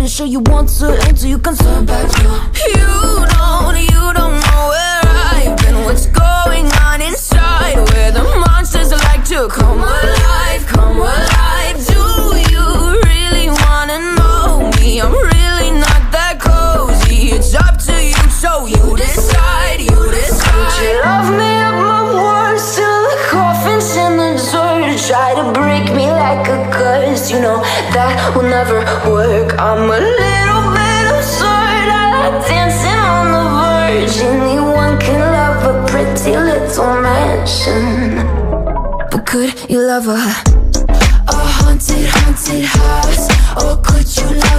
pretty sure you want to until you can turn back now. You don't know where I've been, what's going on inside, where the monsters like to come alive, come alive. Do you really wanna know me? I'm really not that cozy. It's up to you, so you decide, you decide. Would you love me at my worst, till the coffin's in the dirt? Try to break me like a curse, you know that will never work. I'm a little bit absurd, I like dancing on the verge. Anyone can love a pretty little mansion, but could you love a haunted, haunted house? Or could you love